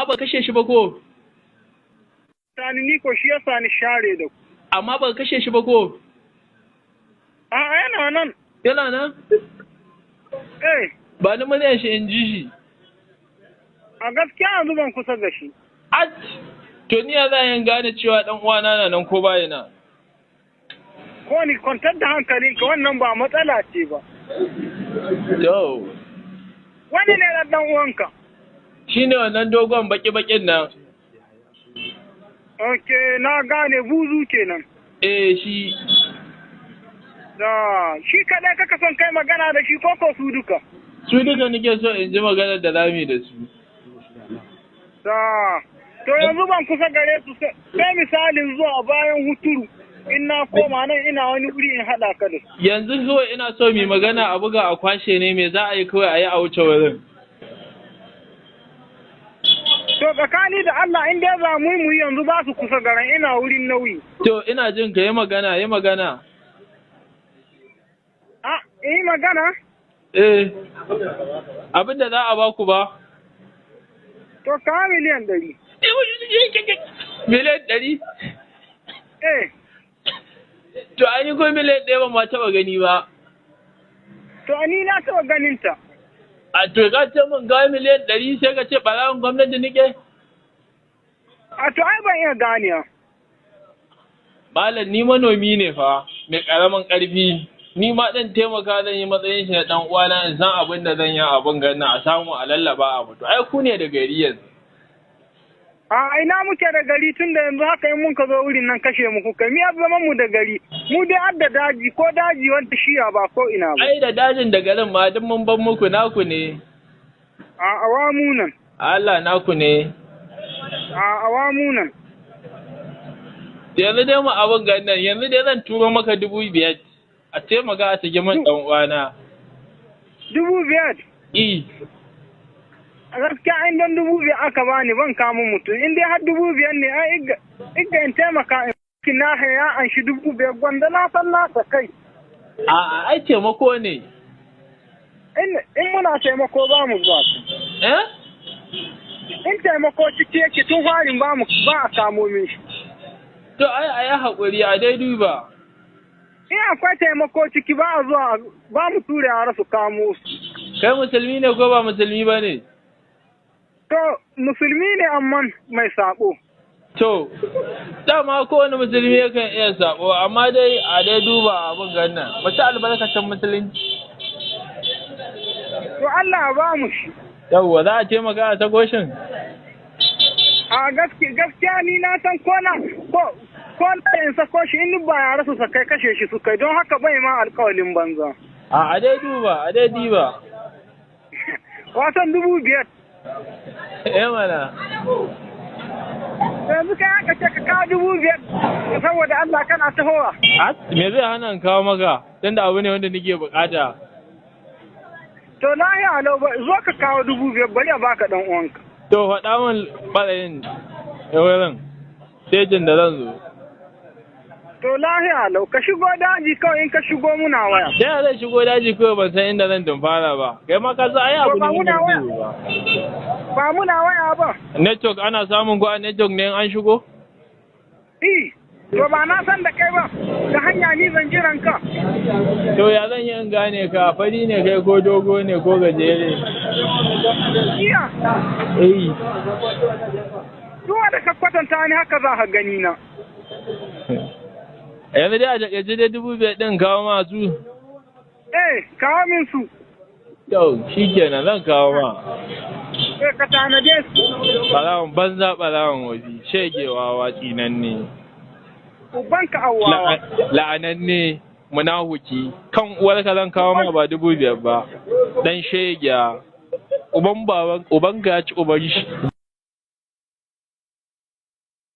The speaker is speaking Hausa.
ba kashe shi ba ko? Sani ni ko shi ya sani share da ku. Amma ba kashe shi ba ko? A'a yana nan. Yana nan? Eh, Ba ni muryan shi in ji shi. a gaskiya yanzu ban kusa da shi. At! To ni ya za yin gane cewa ɗan uwana na nan ko baya na? Ko ni kwantar da hankalinka wannan ba matsala ce ba. To, Wani ne da ɗan uwanka? shi ne wannan dogon baki-bakin nan. Ok, na gane buzu kenan. Shi. Da shi kaɗai kaka son kai magana da shi ko su duka? Su duka nake so in ji maganar da lami da su. Da, to yanzu ban kusa gare su sai misalin zuwa bayan huturu. In na koma nan ina wani wuri in haɗa ka da su. Yanzu kawai ina so mai magana a buga a kwashe ne me za a yi kawai a yi a wuce wurin. To tsakani da Allah in dai za mu yi yanzu ba su kusa garan ina wurin nauyi. To ina jin ka yi magana, yi magana. Yi magana? Abin da za a ba ku ba? To kawo miliyan 100. Miliyan 100? To an yi ko miliyan 1 ba ma taɓa gani ba. To ni na taɓa ganin ta. A to ka ce min ga miliyan 100 sai ka ce ɓarawon gwamnati nike? A to ai ban iya ganiya. Malam ni manomi ne fa, mai ƙaramin ƙarfi. Ni ma ɗan taimaka zan yi matsayin shi na ɗan uwana in san abin da zan yi abin ganin a samu a lallaba a mutu. Ai ku ne da gari yanzu. A ina muke da gari tun da yanzu haka in mun ka zo wurin nan kashe mu kuka. Mi zaman mu da gari. Mu dai adda daji ko daji wanda shiya ba ko ina ba. Ai da dajin da garin ma duk mun ban muku naku ne. A awamu nan. Allah naku ne. A awamu nan. Yanzu dai mu abin ganin yanzu dai zan turo maka 5,000 a taimaka a saki min ɗan uwana. 5,000? A gaskiya in don 5,000 aka bani ban kamun mutum. In dai har 5,000 ne ai igga in taimaka in na haya an shi 5,000 gwanda na san nasa kai. Ai taimako ne. In muna taimako ba mu zuwa. In taimako ciki yake tun farin ba a kamo min shi. To ai a yi haƙuri a dai duba. In akwai taimako ciki ba a zuwa ba mu ture a rasu kamo su. Kai musulmi ne ko ba musulmi ba ne? To musulmi ne amma mai sabo. To, dama kowane musulmi yakan iya sabo amma dai a dai duba abin gannan. Mace albarkacin musulunci. To Allah ba mu shi. Yawwa za a taimaka a tagoshin? A gaskiya ni na san ko na in sako shi in ba ya rasu sakai kashe shi su kai don haka bai ma alƙawalin banza. A dai duba, a dai diba. Wasan 5,000. Mana. Yanzu kai aka ce ka kawo 5,000 saboda Allah kana tahowa. Me zai hana in kawo maka? Tunda abu ne wanda nake bukata. To lahiya lau zo ka kawo 5,000 bari a baka dan uwanka. To faɗa min ɓarayin wurin stejin da zan zo. To lahiya lau ka shigo daji kawai in ka shigo muna waya. Ta yaya zai shigo daji kawai ban san inda zan dumfara ba. Kai ma ka san ai abu ne wanda zai ba. Ba muna waya ba. Network ana samun ko a network ne in an shigo? To ba na san da kai ba. Da hanya ni zan jiran ka. To ya zan yi in gane ka fari ne kai ko dogo ne ko gajere? Iya. Duwa da ka kwatanta ni haka za ka gani na. Yanzu dai a takaice dai 5,000 ɗin kawo masu? Kawo min su. Yau, shi kenan zan kawo ma. Ka tanade su. Ɓarawon banza ɓarawon waje, shegewa watsi nan ne. Ubanka awawa. La'anan ne, munahuki, kan uwarka zan kawo ma ba 5,000 ba. Dan shegiya, uban ka ya ci uban shi.